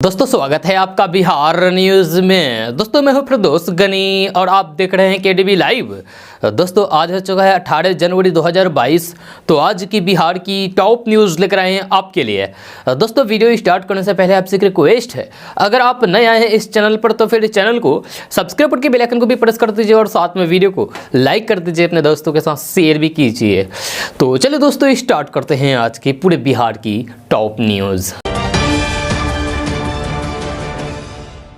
दोस्तों स्वागत है आपका बिहार न्यूज़ में। दोस्तों मैं हूं फिरदौस गनी और आप देख रहे हैं केडीवी लाइव। दोस्तों आज हो चुका है 18 जनवरी 2022। तो आज की बिहार की टॉप न्यूज़ लेकर आए हैं आपके लिए। दोस्तों वीडियो स्टार्ट करने से पहले आपसे एक रिक्वेस्ट है, अगर आप नए आए हैं इस चैनल पर तो फिर चैनल को सब्सक्राइब करके बेल आइकन को भी प्रेस कर दीजिए और साथ में वीडियो को लाइक कर दीजिए, अपने दोस्तों के साथ शेयर भी कीजिए। तो चलिए दोस्तों स्टार्ट करते हैं आज की पूरे बिहार की टॉप न्यूज़।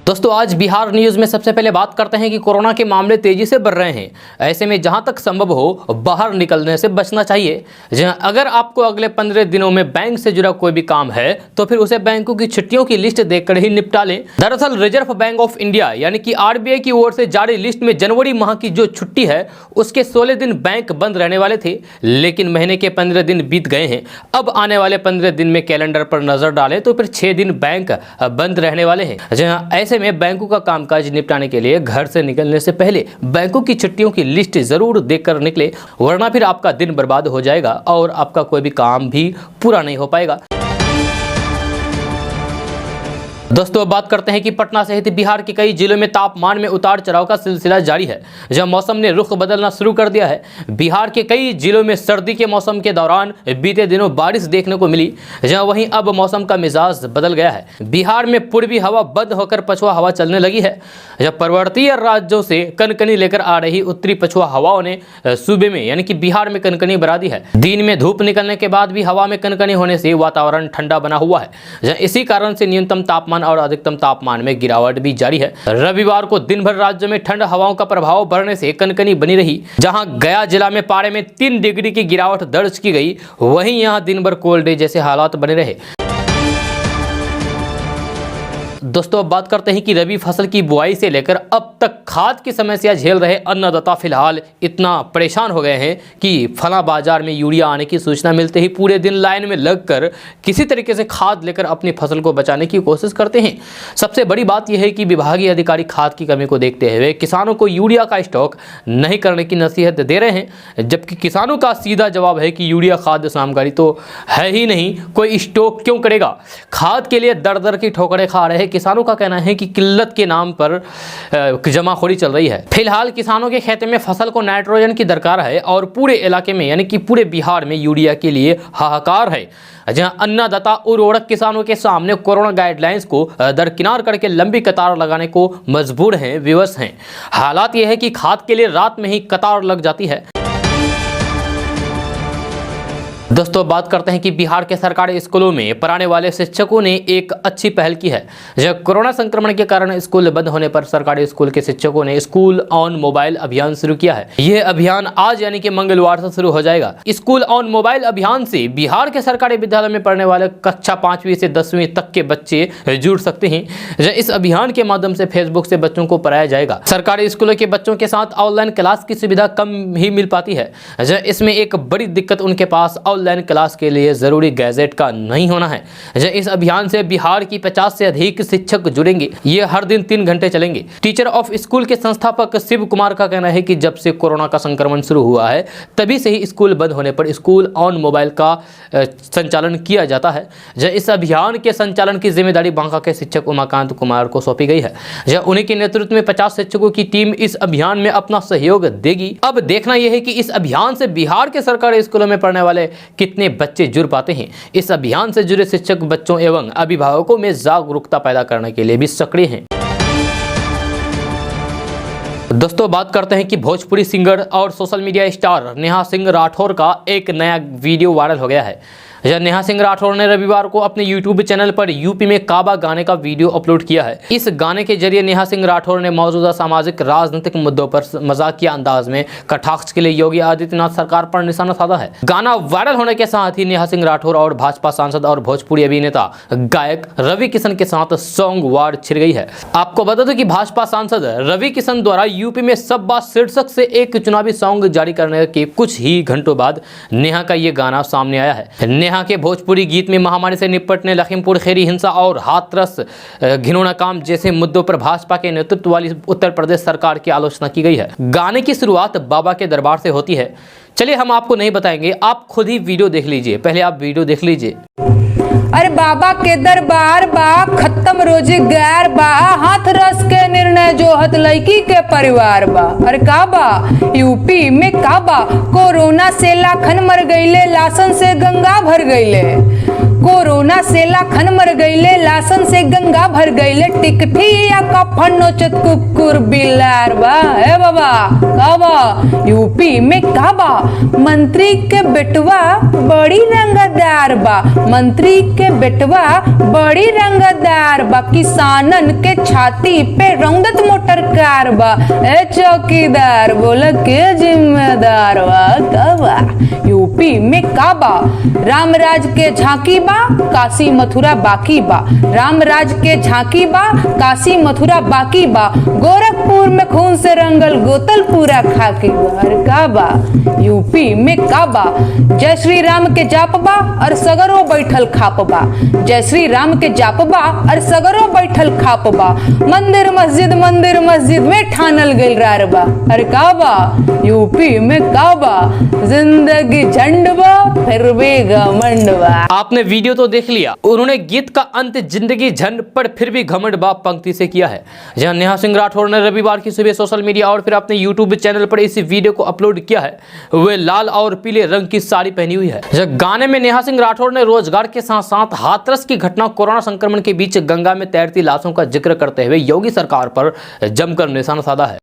दोस्तों आज बिहार न्यूज़ में सबसे पहले बात करते हैं कि कोरोना के मामले तेजी से बढ़ रहे हैं। ऐसे में जहां तक संभव हो बाहर निकलने से बचना चाहिए। जहां अगर आपको अगले 15 दिनों में बैंक से जुड़ा कोई भी काम है तो फिर उसे बैंकों की छुट्टियों की लिस्ट देखकर ही निपटा लें। दरअसल रिजर्व बैंक ऑफ इंडिया यानी कि आरबीआई की ओर से जारी लिस्ट में जनवरी माह की जो छुट्टी है उसके 16 दिन बैंक बंद रहने वाले थे, लेकिन महीने के 15 दिन बीत गए हैं। अब आने वाले 15 दिन में कैलेंडर पर नजर डालें तो फिर 6 दिन बैंक बंद रहने वाले हैं। जहां ऐसे में बैंकों का कामकाज निपटाने के लिए घर से निकलने से पहले बैंकों की छुट्टियों की लिस्ट जरूर देखकर निकले, वरना फिर आपका दिन बर्बाद हो जाएगा और आपका कोई भी काम भी पूरा नहीं हो पाएगा। दोस्तों अब बात करते हैं कि पटना सहित बिहार के कई जिलों में तापमान में उतार चढ़ाव का सिलसिला जारी है। जब मौसम ने रुख बदलना शुरू कर दिया है, बिहार के कई जिलों में सर्दी के मौसम के दौरान बीते दिनों बारिश देखने को मिली, जहां वहीं अब मौसम का मिजाज बदल गया है। बिहार में पूर्वी हवा बंद होकर पछुआ हवा चलने लगी है। जब पर्वतीय राज्यों से कनकनी लेकर आ रही उत्तरी पछुआ हवाओं ने सूबे में यानी कि बिहार में कनकनी बढ़ा दी है। दिन में धूप निकलने के बाद भी हवा में कनकनी होने से वातावरण ठंडा बना हुआ है। इसी कारण से न्यूनतम तापमान और अधिकतम तापमान में गिरावट भी जारी है। रविवार को दिन भर राज्य में ठंड हवाओं का प्रभाव बढ़ने से कनकनी बनी रही। जहां गया जिला में पारे में 3 डिग्री की गिरावट दर्ज की गई, वहीं यहां दिन भर कोल्ड डे जैसे हालात बने रहे। दोस्तों अब बात करते हैं कि रबी फसल की बुआई से लेकर अब तक खाद की समस्या झेल रहे अन्नदाता फिलहाल इतना परेशान हो गए हैं कि फला बाजार में यूरिया आने की सूचना मिलते ही पूरे दिन लाइन में लगकर किसी तरीके से खाद लेकर अपनी फसल को बचाने की कोशिश करते हैं। सबसे बड़ी बात यह है कि विभागीय अधिकारी खाद की कमी को देखते हुए किसानों को यूरिया का स्टॉक नहीं करने की नसीहत दे रहे हैं, जबकि किसानों का सीधा जवाब है कि यूरिया खाद्य सामग्री तो है ही नहीं, कोई स्टॉक क्यों करेगा। खाद के लिए दर दर की ठोकरें खा रहे किसानों का कहना है कि किल्लत के नाम पर जमाखोरी चल रही है। फिलहाल किसानों के खेत में फसल को नाइट्रोजन की दरकार है और पूरे इलाके में यानी कि पूरे बिहार में यूरिया के लिए हाहाकार है। जहां अन्नदाता उर्वरक किसानों के सामने कोरोना गाइडलाइंस को दरकिनार करके लंबी कतार लगाने को मजबूर हैं, विवश हैं। हालात यह है कि खाद के लिए रात में ही कतार लग जाती है। दोस्तों बात करते हैं कि बिहार के सरकारी स्कूलों में पढ़ाने वाले शिक्षकों ने एक अच्छी पहल की है। जब कोरोना संक्रमण के कारण स्कूल बंद होने पर सरकारी स्कूल के शिक्षकों ने स्कूल ऑन मोबाइल अभियान शुरू किया है। यह अभियान आज यानी कि मंगलवार से शुरू हो जाएगा। स्कूल ऑन मोबाइल अभियान से बिहार के सरकारी विद्यालय में पढ़ने वाले कक्षा 5वीं से 10वीं तक के बच्चे जुड़ सकते हैं। इस अभियान के माध्यम से फेसबुक से बच्चों को पढ़ाया जाएगा। सरकारी स्कूलों के बच्चों के साथ ऑनलाइन क्लास की सुविधा कम ही मिल पाती है। इसमें एक बड़ी दिक्कत उनके पास ऑनलाइन क्लास के लिए जरूरी गैजेट का नहीं होना है। इस अभियान से बिहार की 50 से अधिक शिक्षक जुड़ेंगे। ये हर दिन 3 घंटे चलेंगे। टीचर ऑफ स्कूल के संस्थापक शिव कुमार का कहना है कि जब से कोरोना का संक्रमण शुरू हुआ है तभी से ही स्कूल बंद होने पर स्कूल ऑन मोबाइल का संचालन किया जाता है। इस अभियान के संचालन की जिम्मेदारी बांका के शिक्षक उमाकांत कुमार को सौंपी गई है। उन्हीं के नेतृत्व में 50 शिक्षकों की टीम इस अभियान में अपना सहयोग देगी। अब देखना यह है कि इस अभियान से बिहार के सरकारी स्कूलों में पढ़ने वाले कितने बच्चे जुड़ पाते हैं। इस अभियान से जुड़े शिक्षक बच्चों एवं अभिभावकों में जागरूकता पैदा करने के लिए भी सक्रिय हैं। दोस्तों बात करते हैं कि भोजपुरी सिंगर और social media star Neha Singh Rathore का एक नया वीडियो वायरल हो गया है। नेहा सिंह राठौर ने रविवार को अपने यूट्यूब चैनल पर यूपी में काबा गाने का वीडियो अपलोड किया है। इस गाने के जरिए नेहा सिंह राठौर ने मौजूदा सामाजिक राजनीतिक मुद्दों पर मजाकिया अंदाज में कटाक्ष के लिए योगी आदित्यनाथ सरकार पर निशाना साधा है। गाना वायरल होने के साथ ही नेहा सिंह राठौर और भाजपा सांसद और भोजपुरी अभिनेता गायक रवि किशन के साथ सॉन्ग वार छिड़ गई है। आपको बता दें कि भाजपा सांसद रवि किशन द्वारा यूपी में सब बात शीर्षक से एक चुनावी सॉन्ग जारी करने के कुछ ही घंटों बाद नेहा का ये गाना सामने आया है। नेहा के भोजपुरी गीत में महामारी से निपटने, लखीमपुर खीरी हिंसा और हाथरस घिनौना काम जैसे मुद्दों पर भाजपा के नेतृत्व वाली उत्तर प्रदेश सरकार की आलोचना की गई है। गाने की शुरुआत बाबा के दरबार से होती है। चलिए हम आपको नहीं बताएंगे, आप खुद ही वीडियो देख लीजिए। पहले आप वीडियो देख लीजिए। अरे बाबा के दरबार बा, खत्म रोजगार बा, हाथ रस के निर्णय जो हत लड़की के परिवार बा। अरे का बा यूपी में का बा, कोरोना से लाखन मर गईले, लासन से गंगा भर गईले। कोरोना से लाखन मर गईले, लासन से गंगा भर गईले। टिकठिया का फन्नोचत कुकुर बिलार बा। हे बाबा का बा यूपी में का बा, मंत्री के बेटवा बड़ी रंगदार बा, मंत्री के बेटवा बड़ी रंगदार बा। किसानन के छाती पे रौंदत मोटर कार बा। ए चौकीदार बोला के जिम्मेदार बा। का बा यूपी में का बा, रामराज के झांकी बा, काशी मथुरा बाकी बा। रामराज के झांकी बा, काशी मथुरा बाकी बा। गोरखपुर में खून से रंगल गोतल पूरा खाकी बा। अरे का बा यूपी में का बा, जय श्री राम के जाप बा और सगरो बैठल खाप बा। जय श्री राम के जाप बा और सगरो बैठल खाप बा। मंदिर मस्जिद में ठानल गइल रार बा। अरे का बा यूपी में का बा, जिंदगी झंड बा फिर भी घमंड बा। आपने वीडियो तो देख लिया, उन्होंने गीत का अंत जिंदगी झंड पर फिर भी घमंड बा पंक्ति से किया है। जहां नेहा सिंह राठौर ने रविवार की सुबह सोशल मीडिया और फिर अपने यूट्यूब चैनल पर इस वीडियो को अपलोड किया है। वे लाल और पीले रंग की साड़ी पहनी हुई है। जब गाने में नेहा सिंह राठौर ने रोजगार के साथ साथ हाथरस की घटना, कोरोना संक्रमण के बीच गंगा में तैरती लाशों का जिक्र करते हुए योगी सरकार पर जमकर निशाना साधा है।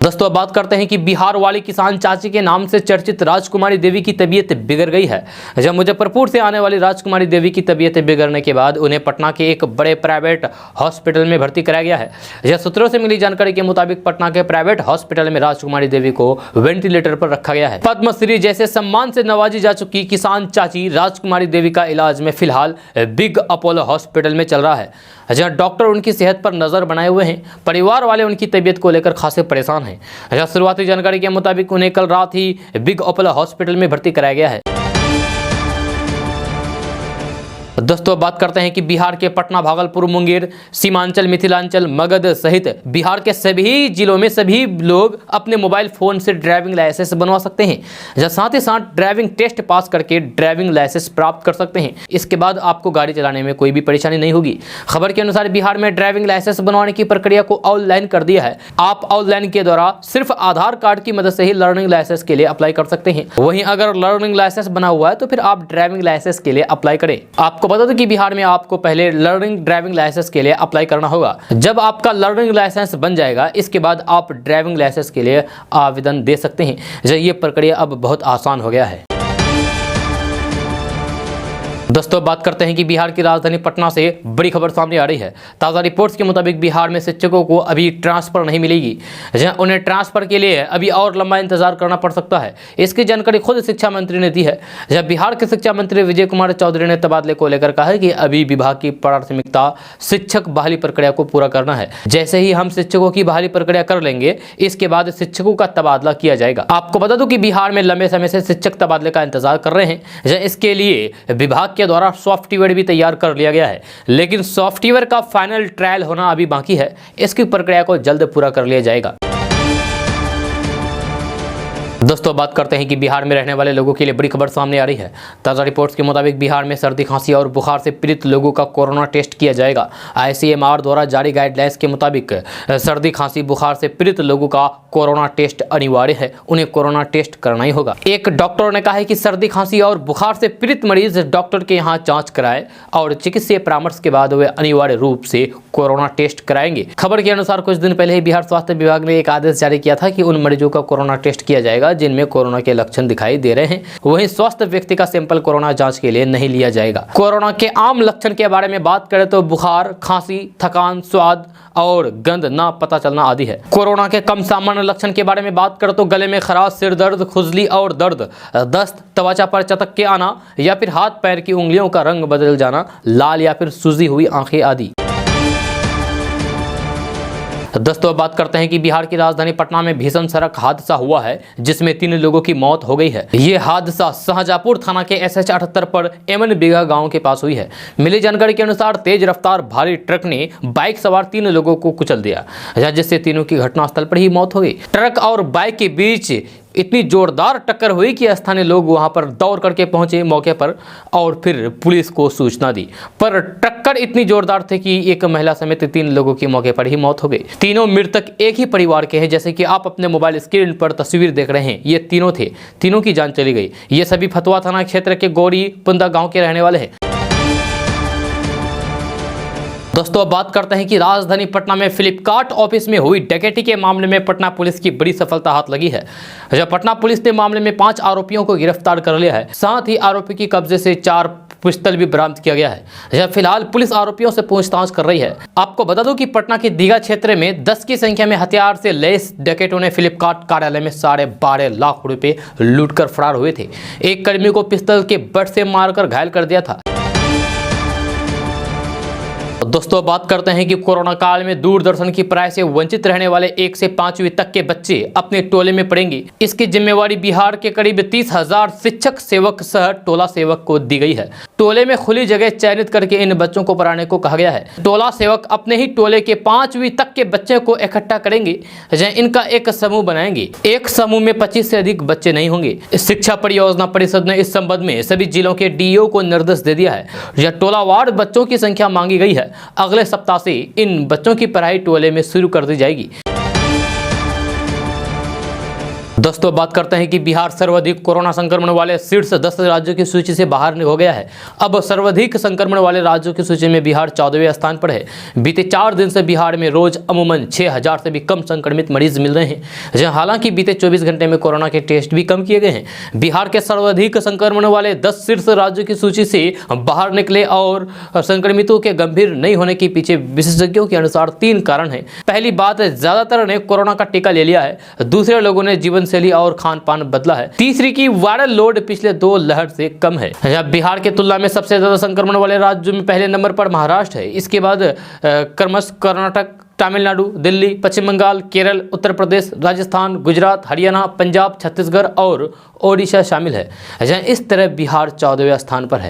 दोस्तों अब बात करते हैं कि बिहार वाली किसान चाची के नाम से चर्चित राजकुमारी देवी की तबीयत बिगड़ गई है। जब मुजफ्फरपुर से आने वाली राजकुमारी देवी की तबीयत बिगड़ने के बाद उन्हें पटना के एक बड़े प्राइवेट हॉस्पिटल में भर्ती कराया गया है। यह सूत्रों से मिली जानकारी के मुताबिक पटना के प्राइवेट हॉस्पिटल में राजकुमारी देवी को वेंटिलेटर पर रखा गया है। पद्मश्री जैसे सम्मान से नवाजी जा चुकी किसान चाची राजकुमारी देवी का इलाज में फिलहाल बिग अपोलो हॉस्पिटल में चल रहा है, जहां डॉक्टर उनकी सेहत पर नजर बनाए हुए हैं। परिवार वाले उनकी तबीयत को लेकर खासे परेशान हैं। शुरुआती जानकारी के मुताबिक उन्हें कल रात ही बिग अपोलो हॉस्पिटल में भर्ती कराया गया है। दोस्तों बात करते हैं कि बिहार के पटना, भागलपुर, मुंगेर, सीमांचल, मिथिलांचल, मगध सहित बिहार के सभी जिलों में सभी लोग अपने मोबाइल फोन से ड्राइविंग लाइसेंस बनवा सकते हैं, या साथ ही साथ ड्राइविंग टेस्ट पास करके ड्राइविंग लाइसेंस प्राप्त कर सकते हैं। इसके बाद आपको गाड़ी चलाने में कोई भी परेशानी नहीं होगी। खबर के अनुसार बिहार में ड्राइविंग लाइसेंस बनवाने की प्रक्रिया को ऑनलाइन कर दिया है। आप ऑनलाइन के द्वारा सिर्फ आधार कार्ड की मदद से ही लर्निंग लाइसेंस के लिए अप्लाई कर सकते हैं। वहीं अगर लर्निंग लाइसेंस बना हुआ है तो फिर आप ड्राइविंग लाइसेंस के लिए अप्लाई करें। आपको बता दो कि बिहार में आपको पहले लर्निंग ड्राइविंग लाइसेंस के लिए अप्लाई करना होगा। जब आपका लर्निंग लाइसेंस बन जाएगा, इसके बाद आप ड्राइविंग लाइसेंस के लिए आवेदन दे सकते हैं। ये प्रक्रिया अब बहुत आसान हो गया है। दोस्तों बात करते हैं कि बिहार की राजधानी पटना से बड़ी खबर सामने आ रही है। ताज़ा रिपोर्ट्स के मुताबिक बिहार में शिक्षकों को अभी ट्रांसफर नहीं मिलेगी, जहां उन्हें ट्रांसफर के लिए अभी और लंबा इंतजार करना पड़ सकता है। इसकी जानकारी खुद शिक्षा मंत्री ने दी है। जब बिहार के शिक्षा मंत्री विजय कुमार चौधरी ने तबादले को लेकर कहा है कि अभी विभाग की प्राथमिकता शिक्षक बहाली प्रक्रिया को पूरा करना है। जैसे ही हम शिक्षकों की बहाली प्रक्रिया कर लेंगे, इसके बाद शिक्षकों का तबादला किया जाएगा। आपको बता दूं कि बिहार में लंबे समय से शिक्षक तबादले का इंतजार कर रहे हैं। इसके लिए विभाग के द्वारा सॉफ्टवेयर भी तैयार कर लिया गया है, लेकिन सॉफ्टवेयर का फाइनल ट्रायल होना अभी बाकी है। इसकी प्रक्रिया को जल्द पूरा कर लिया जाएगा। दोस्तों बात करते हैं कि बिहार में रहने वाले लोगों के लिए बड़ी खबर सामने आ रही है। ताज़ा रिपोर्ट्स के मुताबिक बिहार में सर्दी, खांसी और बुखार से पीड़ित लोगों का कोरोना टेस्ट किया जाएगा। ICMR द्वारा जारी गाइडलाइंस के मुताबिक सर्दी, खांसी, बुखार से पीड़ित लोगों का कोरोना टेस्ट अनिवार्य है। उन्हें कोरोना टेस्ट करना ही होगा। एक डॉक्टर ने कहा है कि सर्दी, खांसी और बुखार से पीड़ित मरीज डॉक्टर के यहाँ जाँच कराए और चिकित्सीय परामर्श के बाद वे अनिवार्य रूप से कोरोना टेस्ट कराएंगे। खबर के अनुसार कुछ दिन पहले ही बिहार स्वास्थ्य विभाग ने एक आदेश जारी किया था कि उन मरीजों का कोरोना टेस्ट किया जाएगा जिनमें कोरोना के लक्षण दिखाई दे रहे हैं। वहीं स्वस्थ व्यक्ति का सैंपल कोरोना जांच के लिए नहीं लिया जाएगा। कोरोना के आम लक्षण के बारे में बात करें तो बुखार, खांसी, थकान, स्वाद और गंध ना पता चलना आदि है। कोरोना के कम सामान्य लक्षण के बारे में बात करें तो गले में खराश, सिर दर्द, खुजली और दर्द, दस्त, त्वचा पर चटक के आना या फिर हाथ पैर की उंगलियों का रंग बदल जाना, लाल या फिर सूजी हुई आंखें आदि। दोस्तों अब बात करते हैं कि बिहार की राजधानी पटना में भीषण सड़क हादसा हुआ है, जिसमें 3 लोगों की मौत हो गई है। ये हादसा शाहजहांपुर थाना के SH 78 पर एमन बीघा गांव के पास हुई है। मिली जानकारी के अनुसार तेज रफ्तार भारी ट्रक ने बाइक सवार 3 लोगों को कुचल दिया, जिससे तीनों की घटनास्थल पर ही मौत हो गई। ट्रक और बाइक के बीच इतनी जोरदार टक्कर हुई कि स्थानीय लोग वहां पर दौड़ करके पहुंचे मौके पर और फिर पुलिस को सूचना दी, पर टक्कर इतनी जोरदार थी कि एक महिला समेत 3 लोगों की मौके पर ही मौत हो गई। तीनों मृतक एक ही परिवार के हैं। जैसे कि आप अपने मोबाइल स्क्रीन पर तस्वीर देख रहे हैं, ये तीनों थे, तीनों की जान चली गई। ये सभी फतुहा थाना क्षेत्र के गौरी पुंदा गांव के रहने वाले हैं। दोस्तों अब बात करते हैं कि राजधानी पटना में फ्लिपकार्ट ऑफिस में हुई डकैती के मामले में पटना पुलिस की बड़ी सफलता हाथ लगी है। जब पटना पुलिस ने मामले में 5 आरोपियों को गिरफ्तार कर लिया है, साथ ही आरोपी की कब्जे से 4 पिस्टल भी बरामद किया गया है। जब फिलहाल पुलिस आरोपियों से पूछताछ कर रही है। आपको बता दूं कि पटना के दीघा क्षेत्र में 10 की संख्या में हथियार से लैस डकैतों ने फ्लिपकार्ट कार्यालय में 12.5 लाख रुपए लूटकर फरार हुए थे। एक कर्मी को पिस्टल के बट से मारकर घायल कर दिया था। दोस्तों बात करते हैं कि कोरोना काल में दूरदर्शन की पढ़ाई से वंचित रहने वाले 1 से 5वीं तक के बच्चे अपने टोले में पढ़ेंगे। इसकी जिम्मेवारी बिहार के करीब 30,000 शिक्षक सेवक सह टोला सेवक को दी गई है। टोले में खुली जगह चयनित करके इन बच्चों को पढ़ाने को कहा गया है। टोला सेवक अपने ही टोले के 5वीं तक के बच्चे को इकट्ठा करेंगे, जहाँ इनका एक समूह बनाएंगे। एक समूह में 25 से अधिक बच्चे नहीं होंगे। शिक्षा परियोजना परिषद ने इस संबंध में सभी जिलों के डीईओ को निर्देश दे दिया है। यह टोलावार बच्चों की संख्या मांगी गई है। अगले सप्ताह से इन बच्चों की पढ़ाई टोले में शुरू कर दी जाएगी। दोस्तों बात करते हैं कि बिहार सर्वाधिक कोरोना संक्रमण वाले शीर्ष 10 राज्यों की सूची से बाहर हो गया है। अब सर्वाधिक संक्रमण वाले राज्यों की सूची में बिहार 14वें स्थान पर है। बीते 4 दिन से बिहार में रोज अमूमन 6,000 से भी कम संक्रमित मरीज मिल रहे हैं, जहां हालांकि बीते 24 घंटे में कोरोना के टेस्ट भी कम किए गए हैं। बिहार के सर्वाधिक संक्रमण वाले 10 शीर्ष राज्यों की सूची से बाहर निकले और संक्रमितों के गंभीर नहीं होने के पीछे विशेषज्ञों के अनुसार 3 कारण है। पहली बात, ज्यादातर ने कोरोना का टीका ले लिया है। दूसरे लोगों ने जीवन शैली और खान पान बदला है। तीसरी की वायरल लोड पिछले 2 लहर से कम है। बिहार के तुलना में सबसे ज्यादा संक्रमण वाले राज्यों में पहले नंबर पर महाराष्ट्र है। इसके बाद क्रमश कर्नाटक, तमिलनाडु, दिल्ली, पश्चिम बंगाल, केरल, उत्तर प्रदेश, राजस्थान, गुजरात, हरियाणा, पंजाब, छत्तीसगढ़ और ओडिशा शामिल है। जहां इस तरह बिहार 14वें स्थान पर है।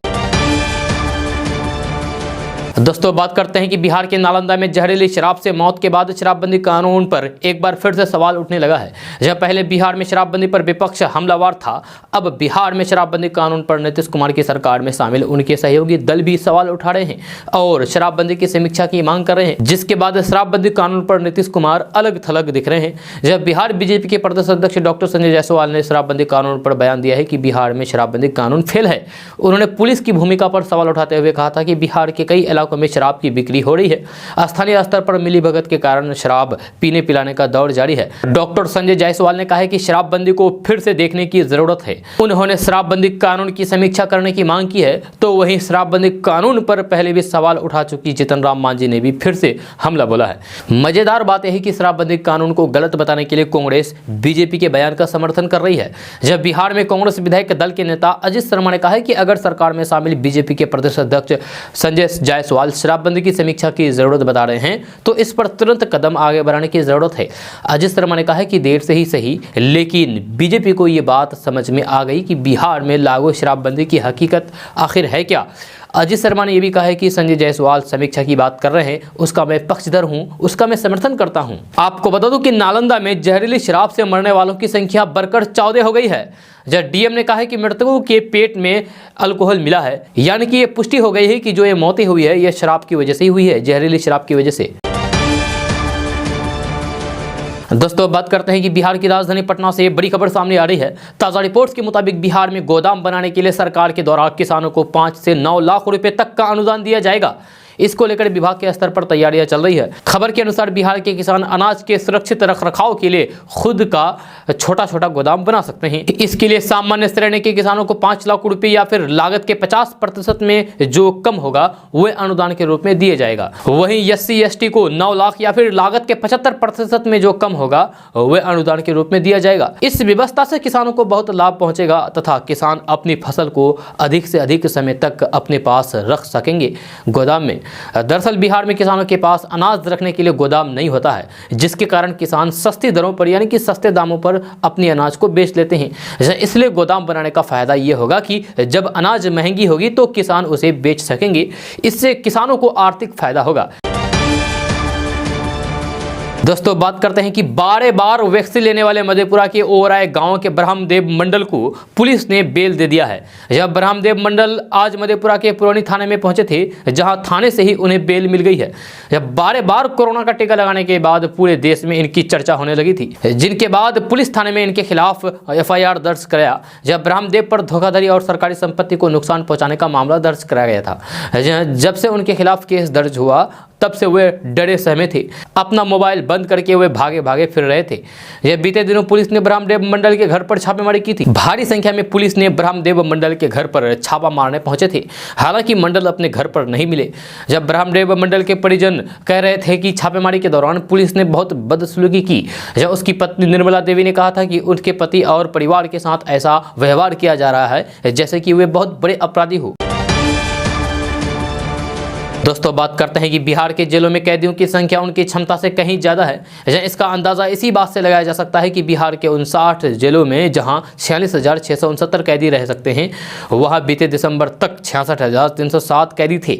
दोस्तों बात करते हैं कि बिहार के नालंदा में जहरीली शराब से मौत के बाद शराबबंदी कानून पर एक बार फिर से सवाल उठने लगा है। जब पहले बिहार में शराबबंदी पर विपक्ष हमलावर था, अब बिहार में शराबबंदी कानून पर नीतीश कुमार की सरकार में शामिल उनके सहयोगी दल भी सवाल उठा रहे हैं और शराबबंदी की समीक्षा की मांग कर रहे हैं, जिसके बाद शराबबंदी कानून पर नीतीश कुमार अलग थलग दिख रहे हैं। जब बिहार बीजेपी के प्रदेश अध्यक्ष डॉक्टर संजय जायसवाल ने शराबबंदी कानून पर बयान दिया है कि बिहार में शराबबंदी कानून फेल है। उन्होंने पुलिस की भूमिका पर सवाल उठाते हुए कहा था कि बिहार के कई इलाकों में शराब की बिक्री हो रही है। स्थानीय स्तर पर मिलीभगत के कारण शराब पीने पिलाने का दौर जारी है। डॉक्टर संजय जायसवाल ने कहा है कि शराबबंदी को फिर से देखने की जरूरत है। उन्होंने शराबबंदी कानून की समीक्षा करने की मांग की है। तो वहीं शराबबंदी कानून पर पहले भी सवाल उठा चुकी जीतन राम मांझी ने भी फिर से हमला बोला है। मजेदार बात यह है कि शराबबंदी कानून को गलत बताने के लिए कांग्रेस बीजेपी के बयान का समर्थन कर रही है। जब बिहार में कांग्रेस विधायक दल के नेता अजित शर्मा ने कहा है कि अगर सरकार में शामिल बीजेपी के प्रदेश अध्यक्ष संजय जायसवाल शराबबंदी की समीक्षा की जरूरत बता रहे हैं, तो इस पर तुरंत कदम आगे बढ़ाने की जरूरत है। अजित शर्मा ने कहा है कि देर से ही सही, लेकिन बीजेपी को ये बात समझ में आ गई कि बिहार में लागू शराबबंदी की हकीकत आखिर है क्या। अजित शर्मा ने यह भी कहा है कि संजय जायसवाल समीक्षा की बात कर रहे हैं, उसका मैं पक्षधर हूं, उसका मैं समर्थन करता हूं। आपको बता दूं कि नालंदा में जहरीली शराब से मरने वालों की संख्या बढ़कर 14 हो गई है। जब डीएम ने कहा है कि मृतकों के पेट में अल्कोहल मिला है, यानी कि ये पुष्टि हो गई है कि जो ये मौतें हुई है, यह शराब की वजह से ही हुई है, जहरीली शराब की वजह से। दोस्तों बात करते हैं कि बिहार की राजधानी पटना से बड़ी खबर सामने आ रही है। ताज़ा रिपोर्ट्स के मुताबिक बिहार में गोदाम बनाने के लिए सरकार के द्वारा किसानों को 5 से 9 लाख रुपए तक का अनुदान दिया जाएगा। इसको लेकर विभाग के स्तर पर तैयारियां चल रही है। खबर के अनुसार बिहार के किसान अनाज के सुरक्षित रखरखाव के लिए खुद का छोटा छोटा गोदाम बना सकते हैं। इसके लिए सामान्य श्रेणी के किसानों को 5 लाख रुपए या फिर लागत के 50% में जो कम होगा वह अनुदान के रूप में दिया जाएगा। वहीं SC/ST को 9 लाख या फिर लागत के 75% में जो कम होगा वह अनुदान के रूप में दिया जाएगा। इस व्यवस्था से किसानों को बहुत लाभ पहुंचेगा तथा किसान अपनी फसल को अधिक से अधिक समय तक अपने पास रख सकेंगे गोदाम में। दरअसल बिहार में किसानों के पास अनाज रखने के लिए गोदाम नहीं होता है, जिसके कारण किसान सस्ती दरों पर यानी कि सस्ते दामों पर अपने अनाज को बेच लेते हैं। इसलिए गोदाम बनाने का फायदा ये होगा कि जब अनाज महंगी होगी तो किसान उसे बेच सकेंगे। इससे किसानों को आर्थिक फायदा होगा। दोस्तों बात करते हैं कि बार बार वैक्सीन लेने वाले मधेपुरा के ओवराय गांव के ब्रह्मदेव मंडल को पुलिस ने बेल दे दिया है। यह ब्रह्मदेव मंडल आज मधेपुरा के पुरानी थाने में पहुंचे थे, जहां थाने से ही उन्हें बेल मिल गई है। यह बार बार कोरोना का टीका लगाने के बाद पूरे देश में इनकी चर्चा होने लगी थी, जिनके बाद पुलिस थाने में इनके खिलाफ FIR दर्ज कराया। जब ब्रह्मदेव पर धोखाधड़ी और सरकारी संपत्ति को नुकसान पहुंचाने का मामला दर्ज कराया गया था। जब से उनके खिलाफ केस दर्ज हुआ तब से वे डरे सहमे थे। अपना मोबाइल बंद करके वे भागे भागे फिर रहे थे। यह बीते दिनों पुलिस ने ब्रह्मदेव मंडल के घर पर छापेमारी की थी। भारी संख्या में पुलिस ने ब्रह्मदेव मंडल के घर पर छापा मारने पहुंचे थे। हालांकि मंडल अपने घर पर नहीं मिले। जब ब्रह्मदेव मंडल के परिजन कह रहे थे कि छापेमारी के दौरान पुलिस ने बहुत बदसलूकी की। जब उसकी पत्नी निर्मला देवी ने कहा था कि उनके पति और परिवार के साथ ऐसा व्यवहार किया जा रहा है जैसे कि वे बहुत बड़े अपराधी हो। दोस्तों बात करते हैं कि बिहार के जेलों में कैदियों की संख्या उनकी क्षमता से कहीं ज़्यादा है। इसका अंदाज़ा इसी बात से लगाया जा सकता है कि बिहार के 59 जेलों में जहां 46,669 कैदी रह सकते हैं, वहां बीते दिसंबर तक 66,307 कैदी थे।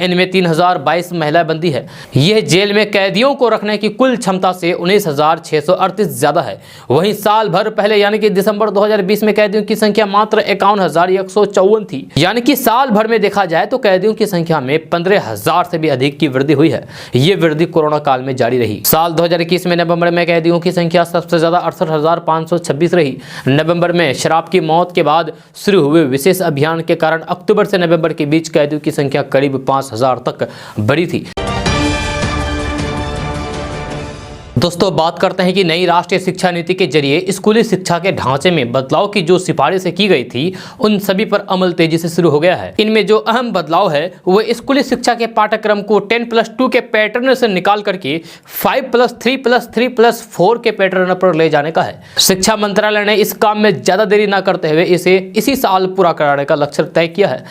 इनमें 3,022 महिला बंदी है। यह जेल में कैदियों को रखने की कुल क्षमता से 19,638 ज़्यादा है। वहीं साल भर पहले यानी कि दिसंबर 2020 में कैदियों की संख्या मात्र 51,154 थी। यानी कि साल भर में देखा जाए तो कैदियों की संख्या में 15,000 से भी अधिक की वृद्धि हुई है। ये वृद्धि कोरोना काल में जारी रही। साल 2021 में नवंबर में कैदियों की संख्या सबसे ज्यादा 68,526 रही। नवंबर में शराब की मौत के बाद शुरू हुए विशेष अभियान के कारण अक्टूबर से नवंबर के बीच कैदियों की संख्या करीब 5,000 तक बढ़ी थी। दोस्तों बात करते हैं कि नई राष्ट्रीय शिक्षा नीति के जरिए स्कूली शिक्षा के ढांचे में बदलाव की जो सिफारिशें की गई थी, उन सभी पर अमल तेजी से शुरू हो गया है। इनमें जो अहम बदलाव है वो स्कूली शिक्षा के पाठ्यक्रम को 10+2 के पैटर्न से निकाल करके 5+3+3+4 के पैटर्न पर ले जाने का है। शिक्षा मंत्रालय ने इस काम में ज्यादा देरी न करते हुए इसे इसी साल पूरा कराने का लक्ष्य तय किया है।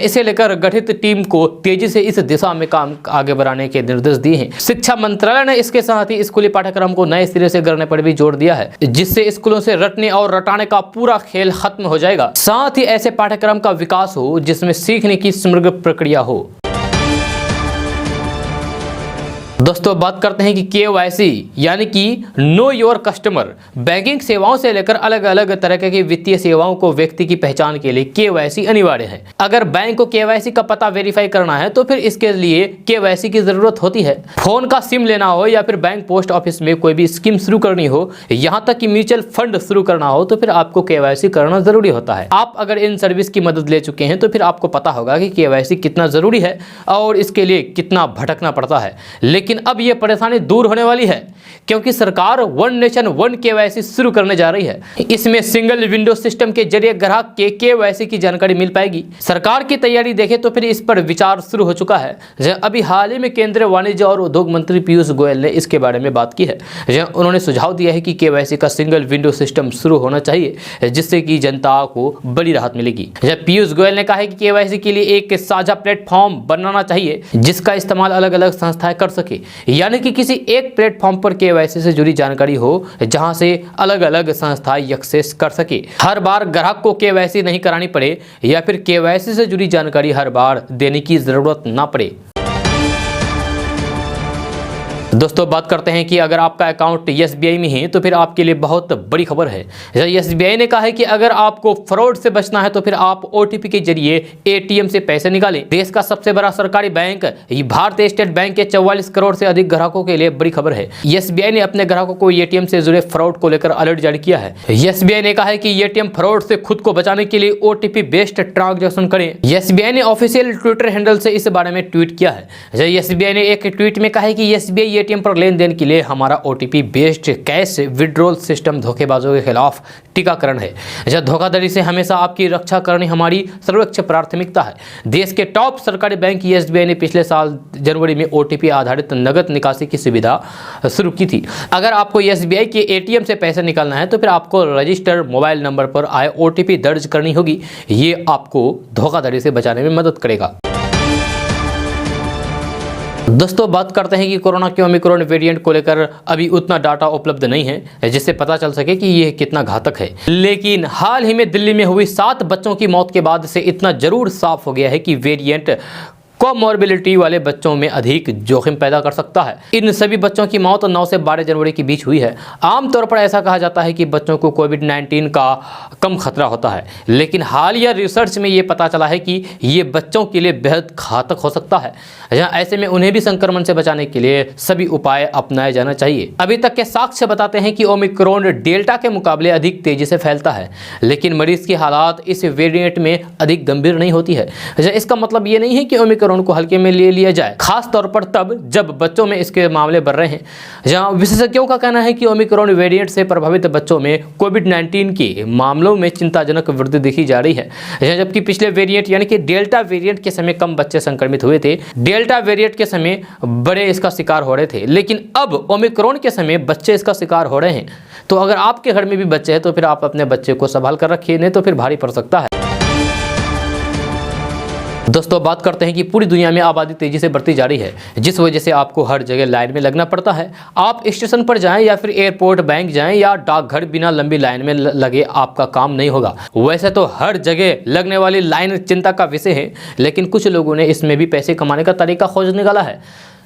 इसे लेकर गठित टीम को तेजी से इस दिशा में काम आगे बढ़ाने के निर्देश दिए हैं। शिक्षा मंत्रालय ने इसके साथ ही स्कूली पाठ्यक्रम को नए सिरे से करने पर भी जोर दिया है, जिससे स्कूलों से रटने और रटाने का पूरा खेल खत्म हो जाएगा। साथ ही ऐसे पाठ्यक्रम का विकास हो जिसमें सीखने की समग्र प्रक्रिया हो। दोस्तों बात करते हैं कि KYC यानी कि नो योर कस्टमर। बैंकिंग सेवाओं से लेकर अलग अलग तरह की वित्तीय सेवाओं को व्यक्ति की पहचान के लिए KYC अनिवार्य है। अगर बैंक को KYC का पता वेरीफाई करना है तो फिर इसके लिए KYC की जरूरत होती है। फोन का सिम लेना हो या फिर बैंक पोस्ट ऑफिस में कोई भी स्कीम शुरू करनी हो, यहाँ तक कि म्यूचुअल फंड शुरू करना हो तो फिर आपको KYC करना जरूरी होता है। आप अगर इन सर्विस की मदद ले चुके हैं तो फिर आपको पता होगा कि KYC कितना जरूरी है और इसके लिए कितना भटकना पड़ता है। लेकिन अब यह परेशानी दूर होने वाली है, क्योंकि सरकार वन नेशन वन KYC शुरू करने जा रही है। इसमें सिंगल विंडो सिस्टम के जरिए ग्राहक के KYC की जानकारी मिल पाएगी। सरकार की तैयारी देखें तो फिर इस पर विचार शुरू हो चुका है। अभी हाल ही में केंद्रीय वाणिज्य और उद्योग मंत्री पीयूष गोयल ने इसके बारे में बात की है। उन्होंने सुझाव दिया है कि KYC का सिंगल विंडो सिस्टम शुरू होना चाहिए, जिससे कि जनता को बड़ी राहत मिलेगी। पीयूष गोयल ने कहा है कि KYC के लिए एक साझा प्लेटफॉर्म बनाना चाहिए जिसका इस्तेमाल अलग अलग संस्थाएं कर सके, यानी कि किसी एक प्लेटफॉर्म पर KYC से जुड़ी जानकारी हो जहां से अलग अलग संस्थाएं एक्सेस कर सके। हर बार ग्राहक को KYC नहीं करानी पड़े या फिर KYC से जुड़ी जानकारी हर बार देने की जरूरत ना पड़े। दोस्तों बात करते हैं कि अगर आपका अकाउंट SBI में है तो फिर आपके लिए बहुत बड़ी खबर है। SBI ने कहा है कि अगर आपको फ्रॉड से बचना है तो फिर आप OTP के जरिए ATM से पैसे निकालें। देश का सबसे बड़ा सरकारी बैंक भारतीय स्टेट बैंक के 44 करोड़ से अधिक ग्राहकों के लिए बड़ी खबर है। SBI ने अपने ग्राहकों को ATM से जुड़े फ्रॉड को लेकर अलर्ट जारी किया है। SBI ने कहा है कि ATM फ्रॉड से खुद को बचाने के लिए OTP बेस्ड ट्रांजैक्शन करें। SBI ने ऑफिशियल ट्विटर हैंडल से इस बारे में ट्वीट किया है। SBI ने एक ट्वीट में कहा है कि SBI ATM पर लेन देन के लिए हमारा OTP based cash withdrawal system धोखेबाजों के खिलाफ टीकाकरण है। धोखाधड़ी से हमेशा आपकी रक्षा करनी हमारी सर्वोच्च प्राथमिकता है। देश के टॉप सरकारी बैंक SBI ने पिछले साल जनवरी में OTP आधारित नगद निकासी की सुविधा शुरू की थी। अगर आपको SBI के ATM से पैसे निकालना है तो फिर आपको रजिस्टर्ड मोबाइल नंबर पर आए OTP दर्ज करनी होगी। ये आपको धोखाधड़ी से बचाने में मदद करेगा। दोस्तों बात करते हैं कि कोरोना के ओमिक्रॉन वेरिएंट को लेकर अभी उतना डाटा उपलब्ध नहीं है जिससे पता चल सके कि यह कितना घातक है। लेकिन हाल ही में दिल्ली में हुई 7 बच्चों की मौत के बाद से इतना जरूर साफ हो गया है कि वेरिएंट कोमॉर्बिडिटी वाले बच्चों में अधिक जोखिम पैदा कर सकता है। इन सभी बच्चों की मौत 9 से 12 जनवरी के बीच हुई है। आमतौर पर ऐसा कहा जाता है कि बच्चों को कोविड-19 का कम खतरा होता है, लेकिन हालिया रिसर्च में ये पता चला है कि ये बच्चों के लिए बेहद घातक हो सकता है। ऐसे में उन्हें भी संक्रमण से बचाने के लिए सभी उपाय अपनाए जाना चाहिए। अभी तक के साक्ष्य बताते हैं कि ओमिक्रॉन डेल्टा के मुकाबले अधिक तेजी से फैलता है, लेकिन मरीज की हालात इस वेरिएंट में अधिक गंभीर नहीं होती है। इसका मतलब ये नहीं है कि ओमिक्रॉन को हल्के में ले लिया जाए, खास तौर पर तब जब बच्चों में इसके मामले बढ़ रहे हैं। जहां विशेषज्ञों का कहना है कि ओमिक्रॉन वेरिएंट से प्रभावित बच्चों में कोविड-19 के मामलों में चिंताजनक वृद्धि देखी जा रही है। जबकि पिछले वेरिएंट यानी कि डेल्टा वेरिएंट के समय कम बच्चे संक्रमित हुए थे, डेल्टा वेरिएंट के समय बड़े इसका शिकार हो रहे थे, लेकिन अब ओमिक्रॉन के समय बच्चे इसका शिकार हो रहे हैं। तो अगर आपके घर में भी बच्चे हैं तो फिर आप अपने बच्चे को संभाल कर रखिए, नहीं तो फिर भारी पड़ सकता है। दोस्तों, बात करते हैं कि पूरी दुनिया में आबादी तेजी से बढ़ती जा रही है, जिस वजह से आपको हर जगह लाइन में लगना पड़ता है। आप स्टेशन पर जाएं या फिर एयरपोर्ट, बैंक जाएं या डाकघर, बिना लंबी लाइन में लगे आपका काम नहीं होगा। वैसे तो हर जगह लगने वाली लाइन चिंता का विषय है, लेकिन कुछ लोगों ने इसमें भी पैसे कमाने का तरीका खोज निकाला है,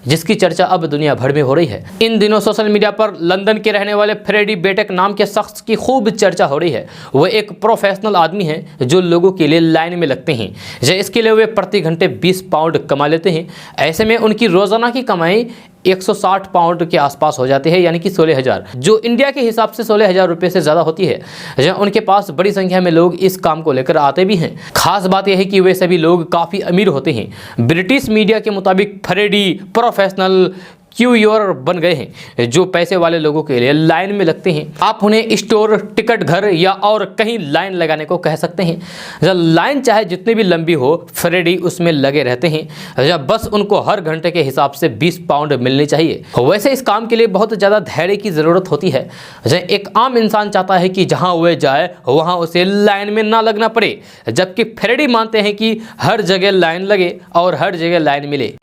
जिसकी चर्चा अब दुनिया भर में हो रही है। इन दिनों सोशल मीडिया पर लंदन के रहने वाले फ्रेडी बेटेक नाम के शख्स की खूब चर्चा हो रही है। वो एक प्रोफेशनल आदमी है जो लोगों के लिए लाइन में लगते हैं। इसके लिए वे प्रति घंटे 20 पाउंड कमा लेते हैं। ऐसे में उनकी रोजाना की कमाई 160 पाउंड के आसपास हो जाती है, यानी कि 16,000, जो इंडिया के हिसाब से 16,000 रुपये से ज़्यादा होती है। उनके पास बड़ी संख्या में लोग इस काम को लेकर आते भी हैं। खास बात यह है कि वे सभी लोग काफ़ी अमीर होते हैं। ब्रिटिश मीडिया के मुताबिक फ्रेडी प्रोफेशनल क्यूयोर बन गए हैं, जो पैसे वाले लोगों के लिए लाइन में लगते हैं। आप उन्हें स्टोर, टिकट घर या और कहीं लाइन लगाने को कह सकते हैं। जब लाइन चाहे जितनी भी लंबी हो, फ्रेडी उसमें लगे रहते हैं। जब बस उनको हर घंटे के हिसाब से 20 पाउंड मिलने चाहिए। वैसे इस काम के लिए बहुत ज़्यादा धैर्य की ज़रूरत होती है। एक आम इंसान चाहता है कि जहाँ वह जाए वहाँ उसे लाइन में ना लगना पड़े, जबकि फ्रेडी मानते हैं कि हर जगह लाइन लगे और हर जगह लाइन मिले।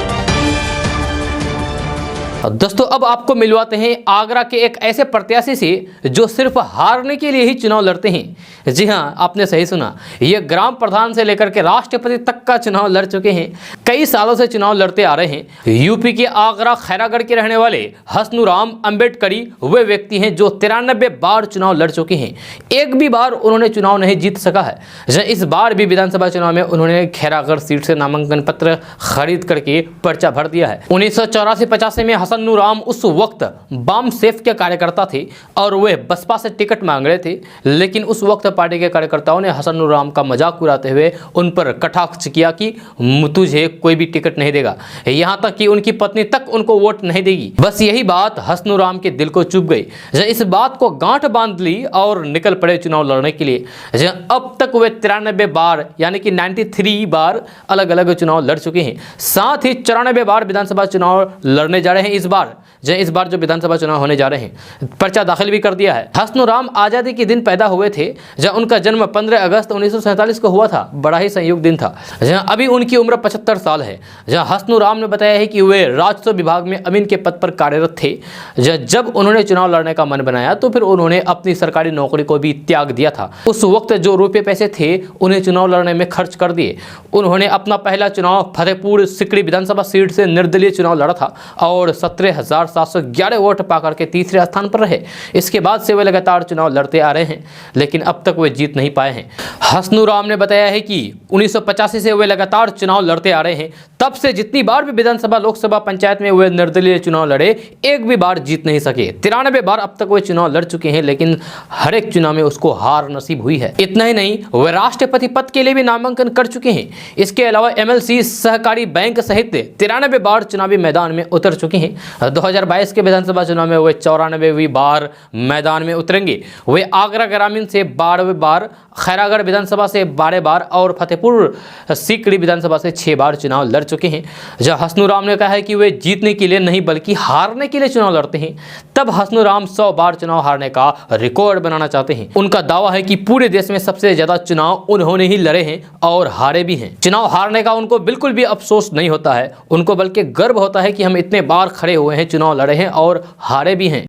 दोस्तों, अब आपको मिलवाते हैं आगरा के एक ऐसे प्रत्याशी से जो सिर्फ हारने के लिए ही चुनाव लड़ते हैं। जी हां, आपने सही सुना। ये ग्राम प्रधान से लेकर के राष्ट्रपति तक का चुनाव लड़ चुके हैं। कई सालों से चुनाव लड़ते आ रहे हैं। यूपी के आगरा खैरागढ़ के रहने वाले हसनुराम अम्बेडकरी वे व्यक्ति हैं जो 93 बार चुनाव लड़ चुके हैं। एक भी बार उन्होंने चुनाव नहीं जीत सका है। इस बार भी विधानसभा चुनाव में उन्होंने खैरागढ़ सीट से नामांकन पत्र खरीद करके पर्चा भर दिया है। 1984-85 में हसनुराम उस वक्त बाम सेफ के कार्यकर्ता थे और वे बसपा से टिकट मांग रहे थे, लेकिन उस वक्त पार्टी के कार्यकर्ताओं ने हसनुराम का मजाक उड़ाते हुए उन पर कटाक्ष किया कि तुझे कोई भी टिकट नहीं देगा। यहां तक कि उनकी पत्नी तक उनको वोट नहीं देगी। बस यही बात हसनुराम के दिल को चुभ गई। इस बात को गांठ बांध ली और निकल पड़े चुनाव लड़ने के लिए। अब तक वे 93 बार यानी कि 93 बार अलग अलग चुनाव लड़ चुके हैं। साथ ही 94 बार विधानसभा चुनाव लड़ने जा रहे हैं। इस बार जो विधानसभा चुनाव होने जा रहे हैं, पर्चा दाखिल भी कर दिया है। हसनुराम आज़ादी के दिन पैदा हुए थे, जब उनका जन्म 15 अगस्त 1947 को हुआ था। बड़ा ही संयोग दिन था। अभी उनकी उम्र 75 साल है। हसनुराम ने बताया है कि वे राजस्व विभाग में अमीन के पद पर कार्यरत थे। जब उन्होंने चुनाव लड़ने का मन बनाया तो फिर उन्होंने अपनी सरकारी नौकरी को भी त्याग दिया था। उस वक्त जो रुपये पैसे थे उन्हें चुनाव लड़ने में खर्च कर दिए। उन्होंने अपना पहला चुनाव फतेहपुर सिकड़ी विधानसभा सीट से निर्दलीय चुनाव लड़ा था और 17,711 वोट पाकर के तीसरे स्थान पर रहे। इसके बाद से वे लगातार चुनाव लड़ते आ रहे हैं, लेकिन अब तक वे जीत नहीं पाए हैं। हसनुराम ने बताया है कि 1985 से वे लगातार चुनाव लड़ते आ रहे हैं। तब से जितनी बार भी विधानसभा, लोकसभा, पंचायत में वे निर्दलीय चुनाव लड़े, एक भी बार जीत नहीं सके। 93 बार अब तक वे चुनाव लड़ चुके हैं, लेकिन हर एक चुनाव में उसको हार नसीब हुई है। इतना ही नहीं, वे राष्ट्रपति पद के लिए भी नामांकन कर चुके हैं। इसके अलावा MLC, सहकारी बैंक सहित 93 बार चुनावी मैदान में उतर चुके हैं। 2022 के विधानसभा चुनाव में वे 94वीं बार मैदान में उतरेंगे। वे आगरा ग्रामीण से 12 बार, खैरागढ़ विधानसभा से 12 बार और फतेहपुर सीकरी विधानसभा से 6 बार चुनाव लड़ चुके हैं। जब हसनुराम ने कहा है कि वे जीतने के लिए नहीं बल्कि हारने के लिए चुनाव लड़ते हैं, तब हसनुराम 100 बार चुनाव हारने का रिकॉर्ड बनाना चाहते हैं। उनका दावा है कि पूरे देश में सबसे ज्यादा चुनाव उन्होंने ही लड़े हैं और हारे भी हैं। चुनाव हारने का उनको बिल्कुल भी अफसोस नहीं होता है, उनको बल्कि गर्व होता है कि हम इतने बार खड़े हुए हैं, चुनाव लड़े हैं और हारे भी हैं।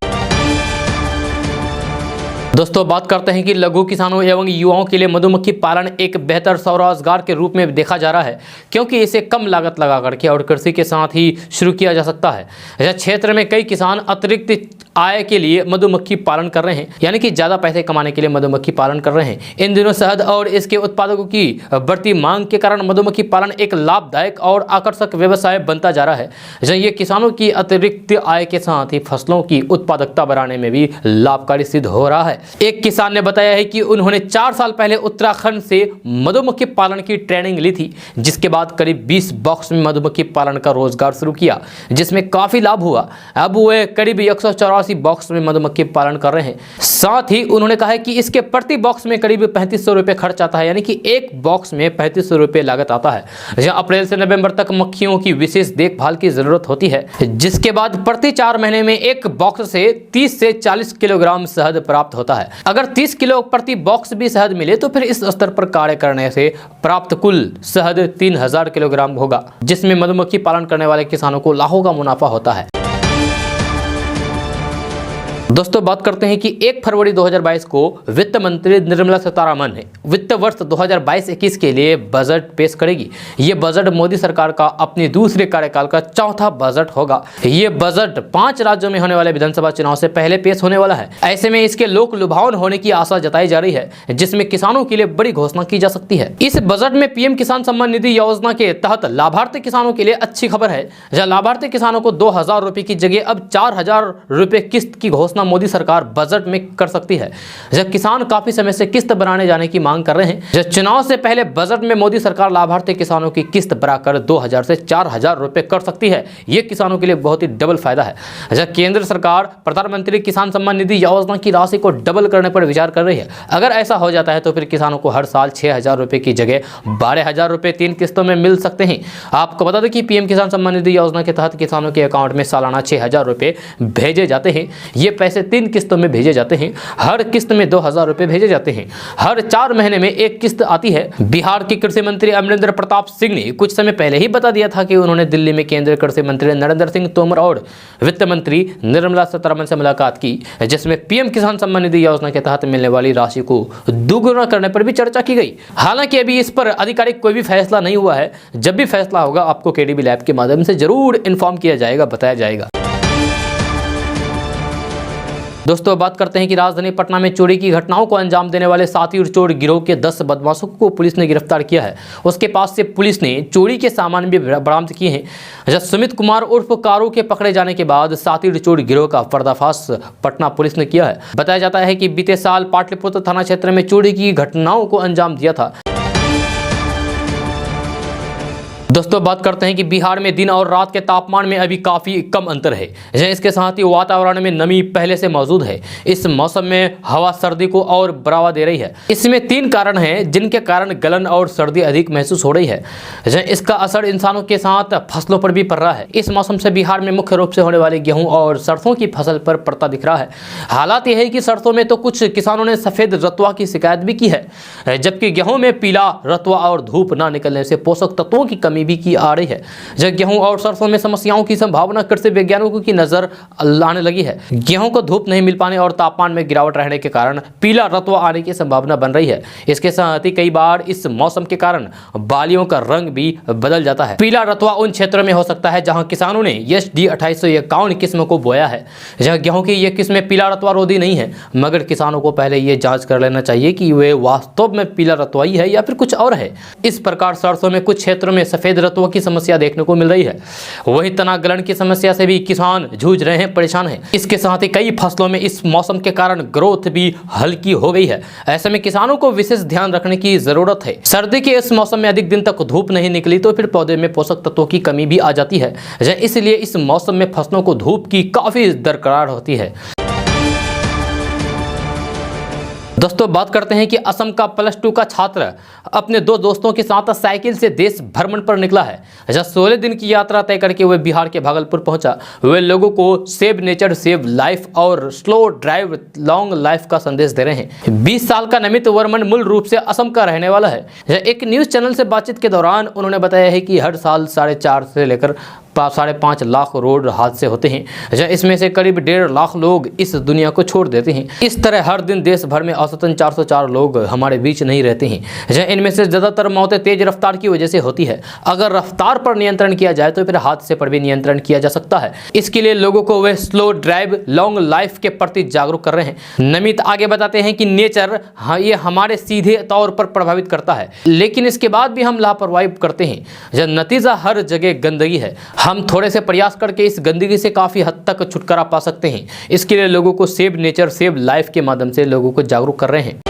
दोस्तों बात करते हैं कि लघु किसानों एवं युवाओं के लिए मधुमक्खी पालन एक बेहतर स्वरोजगार के रूप में देखा जा रहा है, क्योंकि इसे कम लागत लगा करके और कृषि के साथ ही शुरू किया जा सकता है। यह क्षेत्र में कई किसान अतिरिक्त आय के लिए मधुमक्खी पालन कर रहे हैं, यानी कि ज्यादा पैसे कमाने के लिए मधुमक्खी पालन कर रहे हैं। इन दिनों शहद और इसके उत्पादों की बढ़ती मांग के कारण मधुमक्खी पालन एक लाभदायक और आकर्षक व्यवसाय बनता जा रहा है, जहाँ ये किसानों की अतिरिक्त आय के साथ ही फसलों की उत्पादकता बढ़ाने में भी लाभकारी सिद्ध हो रहा है। एक किसान ने बताया है कि उन्होंने 4 साल पहले उत्तराखंड से मधुमक्खी पालन की ट्रेनिंग ली थी, जिसके बाद करीब 20 बॉक्स में मधुमक्खी पालन का रोजगार शुरू किया, जिसमें काफी लाभ हुआ। अब वे करीब 184 बॉक्स में मधुमक्खी पालन कर रहे हैं। साथ ही उन्होंने कहा है कि इसके प्रति बॉक्स में करीब 3500 रुपए खर्च आता है, यानी कि एक बॉक्स में 3500 रुपए लागत आता है, जहां अप्रैल से नवंबर तक मक्खियों की विशेष देखभाल की जरूरत होती है, जिसके बाद प्रति 4 महीने में एक बॉक्स से 30 से 40 किलोग्राम शहद प्राप्त होता है। अगर 30 किलो प्रति बॉक्स भी शहद मिले तो फिर इस स्तर पर कार्य करने से प्राप्त कुल शहद 3000 किलोग्राम होगा, जिसमें मधुमक्खी पालन करने वाले किसानों को लाखों का मुनाफा होता है। दोस्तों बात करते हैं कि 1 फरवरी 2022 को वित्त मंत्री निर्मला सीतारमण ने वित्त वर्ष 2022-21 के लिए बजट पेश करेगी। ये बजट मोदी सरकार का अपने दूसरे कार्यकाल का चौथा बजट होगा। ये बजट 5 राज्यों में होने वाले विधानसभा चुनाव से पहले पेश होने वाला है। ऐसे में इसके लोक लुभावन होने की आशा जताई जा रही है, जिसमें किसानों के लिए बड़ी घोषणा की जा सकती है। इस बजट में पीएम किसान सम्मान निधि योजना के तहत लाभार्थी किसानों के लिए अच्छी खबर है, जहाँ लाभार्थी किसानों को 2000 रुपए की जगह अब 4000 रुपए किस्त की घोषणा मोदी सरकार बजट में कर सकती है। जब किसान काफी समय से किस्त बनाने जाने की मांग कर रहे हैं, जब चुनाव से पहले बजट में मोदी सरकार लाभार्थी किसानों की किस्त बढ़ाकर 2000 से 4000 रुपए कर सकती है। ये किसानों के लिए बहुत ही डबल फायदा है। जब केंद्र सरकार प्रधानमंत्री किसान सम्मान निधि योजना की राशि को डबल करने पर विचार कर रही है। अगर ऐसा हो जाता है तो फिर किसानों को हर साल 6000 रुपए की जगह 12000 रुपए 3 किस्तों में मिल सकते हैं। आपको बता दें कि पीएम किसान सम्मान निधि योजना के तहत किसानों के अकाउंट में सालाना 6000 रुपए भेजे जाते हैं। ये पैसे 3 किस्तों में भेजे जाते हैं। हर किस्त में 2000 रुपए भेजे जाते हैं। हर 4 महीने में एक किस्त आती है। बिहार के कृषि मंत्री अमरिंदर प्रताप सिंह ने कुछ समय पहले ही बता दिया था कि उन्होंने दिल्ली में केंद्रीय कृषि मंत्री नरेंद्र सिंह तोमर और वित्त मंत्री निर्मला सीतारमण से मुलाकात की, जिसमें पीएम किसान सम्मान निधि योजना के तहत मिलने वाली राशि को दोगुना करने पर भी चर्चा की गई। हालांकि अभी इस पर आधिकारिक कोई भी फैसला नहीं हुआ है। जब भी फैसला होगा आपको केडीबी लैब के माध्यम से जरूर इन्फॉर्म किया जाएगा, बताया जाएगा। दोस्तों बात करते हैं कि राजधानी पटना में चोरी की घटनाओं को अंजाम देने वाले साथी और चोर गिरोह के 10 बदमाशों को पुलिस ने गिरफ्तार किया है। उसके पास से पुलिस ने चोरी के सामान भी बरामद किए हैं। जब सुमित कुमार उर्फ कारू के पकड़े जाने के बाद साथी और चोर गिरोह का पर्दाफाश पटना पुलिस ने किया है। बताया जाता है कि बीते साल पाटलिपुत्र थाना क्षेत्र में चोरी की घटनाओं को अंजाम दिया था। दोस्तों बात करते हैं कि बिहार में दिन और रात के तापमान में अभी काफ़ी कम अंतर है। इसके साथ ही वातावरण में नमी पहले से मौजूद है। इस मौसम में हवा सर्दी को और बढ़ावा दे रही है। इसमें 3 कारण हैं जिनके कारण गलन और सर्दी अधिक महसूस हो रही है। इसका असर इंसानों के साथ फसलों पर भी पड़ रहा है। इस मौसम से बिहार में मुख्य रूप से होने वाले गेहूँ और सरसों की फसल पर पड़ता दिख रहा है। हालात यह है कि सरसों में तो कुछ किसानों ने सफ़ेद रतुआ की शिकायत भी की है, जबकि गेहूँ में पीला रतुआ और धूप न निकलने से पोषक तत्वों की कमी भी की आ रही है। जब गेहूं और सरसों में समस्याओं की संभावना कृषि वैज्ञानिकों की नजर लाने लगी है। गेहूं को धूप नहीं मिल पाने और तापमान में गिरावट रहने के कारण पीला रतुआ आने की संभावना बन रही है। इसके साथ ही कई बार इस मौसम के कारण बालियों का रंग भी बदल जाता है। पीला रतुआ उन क्षेत्रों में हो सकता है जहां किसानों ने SD 2851 किस्म को बोया है। जहां गेहूं की ये किस्में पीला रतुआ रोधी नहीं है, मगर किसानों को पहले ये जांच कर लेना चाहिए कि वे वास्तव में पीला रतुआई है या फिर कुछ और है। इस प्रकार सरसों में कुछ क्षेत्रों में सफेद रतुआ की समस्या देखने को मिल रही है। वही तना गलन की समस्या से भी किसान जूझ रहे हैं, परेशान हैं। इसके साथ ही कई फसलों में इस मौसम के कारण ग्रोथ भी हल्की हो गई है। ऐसे में किसानों को विशेष ध्यान रखने की जरूरत है। सर्दी के इस मौसम में अधिक दिन तक धूप नहीं निकली तो फिर पौधे में पोषक तत्वों की कमी भी आ जाती है। इसलिए इस मौसम में फसलों को धूप की काफी दरकार होती है। दोस्तों बात करते हैं कि असम का +2 का छात्र अपने 2 दोस्तों के साथ साइकिल से देश भ्रमण पर निकला है। जब 16 दिन की यात्रा तय करके वह बिहार के भागलपुर पहुंचा। वे लोगों को सेव नेचर सेव लाइफ और स्लो ड्राइव लॉन्ग लाइफ का संदेश दे रहे हैं। 20 साल का नमित वर्मन मूल रूप से असम का रहने वाला है। एक न्यूज़ चैनल से बातचीत के दौरान उन्होंने बताया है कि हर साल 4.5 से लेकर 5.5 लाख रोड हादसे होते हैं, इसमें से करीब 1.5 लाख लोग इस दुनिया को छोड़ देते हैं। इस तरह हर दिन देश भर में औसतन 404 लोग हमारे बीच नहीं रहते हैं। इनमें से ज़्यादातर मौतें तेज रफ्तार की वजह से होती है। अगर रफ्तार पर नियंत्रण किया जाए तो फिर हादसे पर भी नियंत्रण किया जा सकता है। इसके लिए लोगों को वे स्लो ड्राइव लॉन्ग लाइफ के प्रति जागरूक कर रहे हैं। नमित आगे बताते हैं कि नेचर ये हमारे सीधे तौर पर प्रभावित करता है, लेकिन इसके बाद भी हम लापरवाही करते हैं। जब नतीजा हर जगह गंदगी है। हम थोड़े से प्रयास करके इस गंदगी से काफ़ी हद तक छुटकारा पा सकते हैं। इसके लिए लोगों को सेव नेचर सेव लाइफ के माध्यम से लोगों को जागरूक कर रहे हैं।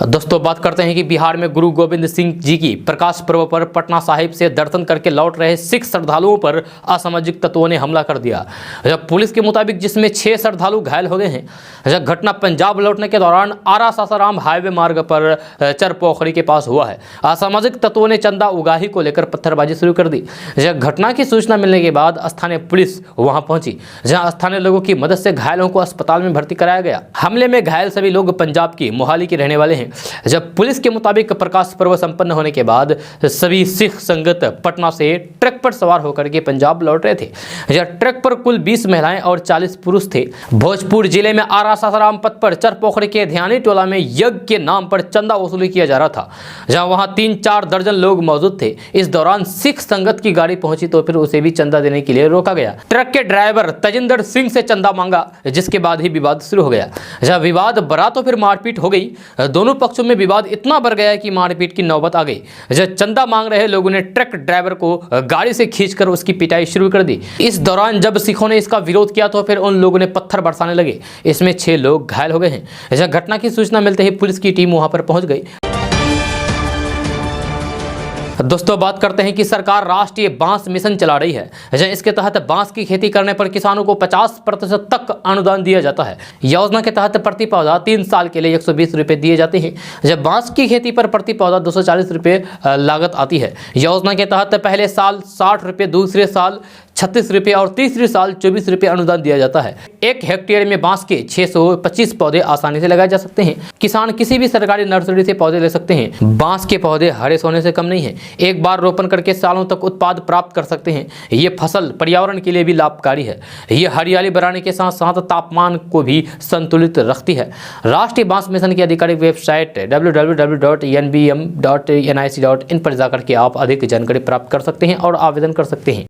दोस्तों बात करते हैं कि बिहार में गुरु गोविंद सिंह जी की प्रकाश पर्व पर पटना साहिब से दर्शन करके लौट रहे सिख श्रद्धालुओं पर असामाजिक तत्वों ने हमला कर दिया। जब पुलिस के मुताबिक जिसमें 6 श्रद्धालु घायल हो गए हैं। जब घटना पंजाब लौटने के दौरान आरा सासाराम हाईवे मार्ग पर चरपोखरी के पास हुआ है। असामाजिक तत्वों ने चंदा उगाही को लेकर पत्थरबाजी शुरू कर दी। जब घटना की सूचना मिलने के बाद स्थानीय पुलिस वहां पहुंची, जहां स्थानीय लोगों की मदद से घायलों को अस्पताल में भर्ती कराया गया। हमले में घायल सभी लोग पंजाब की मोहाली के रहने वाले हैं। जब पुलिस के मुताबिक प्रकाश पर्व संपन्न होने के बाद सभी सिख संगत पटना से ट्रक पर सवार होकर के पंजाब लौट रहे थे। जब ट्रक पर कुल 20 महिलाएं और 40 पुरुष थे। भोजपुर जिले में आरा सासाराम पथ पर चरपोखरी के ध्यानी टोला में यज्ञ के नाम पर चंदा वसूली किया जा रहा था, जहां वहां 3-4 दर्जन लोग मौजूद थे। इस दौरान सिख संगत की गाड़ी पहुंची तो फिर उसे भी चंदा देने के लिए रोका गया। ट्रक के ड्राइवर तजिंदर सिंह से चंदा मांगा, जिसके बाद ही विवाद शुरू हो गया। जब विवाद बढ़ा तो फिर मारपीट हो गई। दोनों पक्षों में विवाद इतना बढ़ गया कि मारपीट की नौबत आ गई। जब चंदा मांग रहे लोगों ने ट्रक ड्राइवर को गाड़ी से खींचकर उसकी पिटाई शुरू कर दी। इस दौरान जब सिखों ने इसका विरोध किया तो फिर उन लोगों ने पत्थर बरसाने लगे। इसमें 6 लोग घायल हो गए हैं। जब घटना की सूचना मिलते ही पुलिस की टीम वहां पर पहुंच गई। दोस्तों बात करते हैं कि सरकार राष्ट्रीय बांस मिशन चला रही है। इसके तहत बांस की खेती करने पर किसानों को 50% तक अनुदान दिया जाता है। योजना के तहत प्रति पौधा 3 साल के लिए 120 रुपये दिए जाते हैं। जब बांस की खेती पर प्रति पौधा 240 रुपये लागत आती है। योजना के तहत पहले साल 60 रुपये, दूसरे साल 36 रुपये और तीसरे साल 24 रुपये अनुदान दिया जाता है। 1 हेक्टेयर में बांस के 625 पौधे आसानी से लगाए जा सकते हैं। किसान किसी भी सरकारी नर्सरी से पौधे ले सकते हैं। बांस के पौधे हरे सोने से कम नहीं है। एक बार रोपण करके सालों तक उत्पाद प्राप्त कर सकते हैं। ये फसल पर्यावरण के लिए भी लाभकारी है। ये हरियाली बढ़ाने के साथ साथ तापमान को भी संतुलित रखती है। राष्ट्रीय बांस मिशन की आधिकारिक वेबसाइट www.nbm.nic.in पर जाकर के आप अधिक जानकारी प्राप्त कर सकते हैं और आवेदन कर सकते हैं।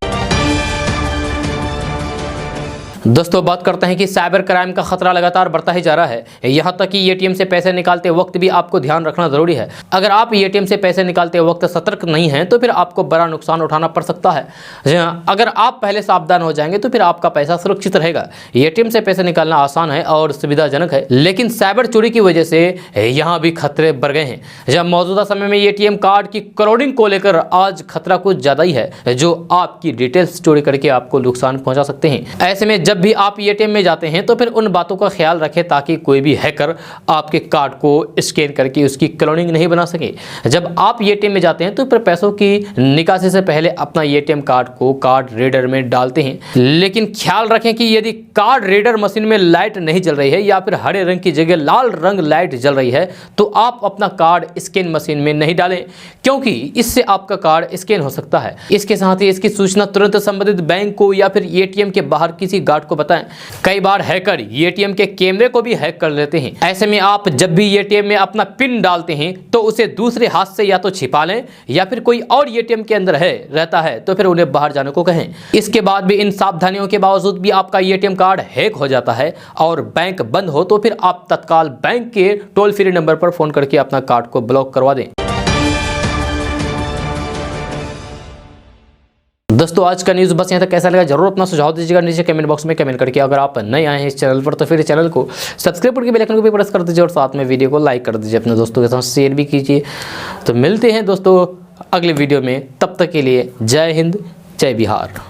दोस्तों बात करते हैं कि साइबर क्राइम का खतरा लगातार बढ़ता ही जा रहा है। यहाँ तक कि एटीएम से पैसे निकालते वक्त भी आपको ध्यान रखना जरूरी है। अगर आप एटीएम से पैसे निकालते वक्त सतर्क नहीं हैं तो फिर आपको बड़ा नुकसान उठाना पड़ सकता है। अगर आप पहले सावधान हो जाएंगे तो फिर आपका पैसा सुरक्षित रहेगा। एटीएम से पैसे निकालना आसान है और सुविधाजनक है, लेकिन साइबर चोरी की वजह से यहाँ भी खतरे बढ़ गए हैं। जब मौजूदा समय में एटीएम कार्ड की क्रोडिंग को लेकर आज खतरा कुछ ज़्यादा ही है, जो आपकी डिटेल्स चोरी करके आपको नुकसान पहुँचा सकते हैं। ऐसे में जब भी आप एटीएम में जाते हैं तो फिर उन बातों का ख्याल रखें ताकि कोई भी हैकर आपके कार्ड को स्कैन करके उसकी क्लोनिंग नहीं बना सके। जब आप एटीएम में जाते हैं तो फिर पैसों की निकासी से पहले अपना एटीएम कार्ड को कार्ड रीडर में डालते हैं, लेकिन ख्याल रखें कि यदि कार्ड रीडर मशीन में लाइट नहीं जल रही है या फिर हरे रंग की जगह लाल रंग लाइट जल रही है तो आप अपना कार्ड स्कैन मशीन में नहीं डालें, क्योंकि इससे आपका कार्ड स्कैन हो सकता है। इसके साथ ही इसकी सूचना तुरंत संबंधित बैंक को या फिर एटीएम के बाहर किसी गार्ड को बताएं। कई बार हैकर एटीएम के कैमरे को भी हैक कर लेते हैं। ऐसे में आप जब भी एटीएम में अपना पिन डालते हैं तो उसे दूसरे हाथ से या तो छिपा लें या फिर कोई और एटीएम के अंदर रहता है तो फिर उन्हें बाहर जाने को कहें। इसके बाद भी इन सावधानियों के बावजूद भी आपका एटीएम कार्ड हैक हो जाता है और बैंक बंद हो तो फिर आप तत्काल बैंक के टोल फ्री नंबर पर फोन करके अपना कार्ड को ब्लॉक करवा दें। दोस्तों आज का न्यूज़ बस यहाँ तक। कैसा लगा जरूर अपना सुझाव दीजिएगा नीचे कमेंट बॉक्स में कमेंट करके। अगर आप नए आए हैं इस चैनल पर तो फिर चैनल को सब्सक्राइब करके बेल आइकन को भी प्रेस कर दीजिए और साथ में वीडियो को लाइक कर दीजिए, अपने दोस्तों के साथ शेयर भी कीजिए। तो मिलते हैं दोस्तों अगले वीडियो में, तब तक के लिए जय हिंद जय बिहार।